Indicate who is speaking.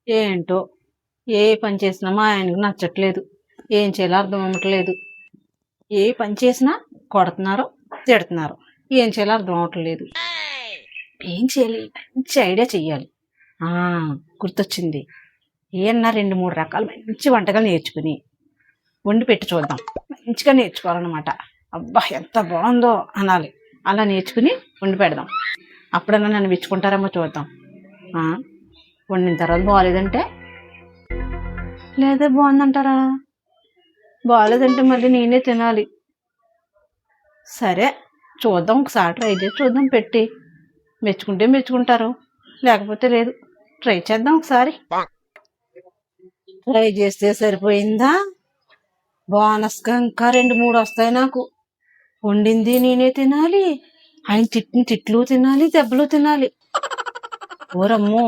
Speaker 1: ఏంటో ఏ పని చేసినా మా ఆయనకు నచ్చట్లేదు. ఏం చేయాలో అర్థం అవ్వట్లేదు. ఏ పని చేసినా కొడుతున్నారు, తిడుతున్నారు. ఏం చేయాలో అర్థం అవ్వట్లేదు. ఏం చేయాలి? మంచి ఐడియా చెయ్యాలి. గుర్తొచ్చింది. ఏమన్నా 2-3 రకాల మంచి వంటకాలు నేర్చుకుని వండి పెట్టి చూద్దాం. మంచిగా నేర్చుకోవాలన్నమాట. అబ్బా ఎంత బాగుందో అనాలి. అలా నేర్చుకుని వండి పెడదాం. అప్పుడన్నా నన్ను మెచ్చుకుంటారేమో చూద్దాం. వండిన తర్వాత బాగాలేదంటే, లేదా బాగుందంటారా? బాగాలేదంటే మళ్ళీ నేనే తినాలి. సరే చూద్దాం, ఒకసారి ట్రై చేసి చూద్దాం పెట్టి. మెచ్చుకుంటే మెచ్చుకుంటారు, లేకపోతే లేదు. ట్రై చేద్దాం ఒకసారి. ట్రై చేస్తే సరిపోయిందా? బోనస్గా ఇంకా 2-3 వస్తాయి నాకు. వండింది నేనే తినాలి, ఆయన తిట్టిన తిట్లు తినాలి, దెబ్బలు తినాలి. ఓరమ్మో,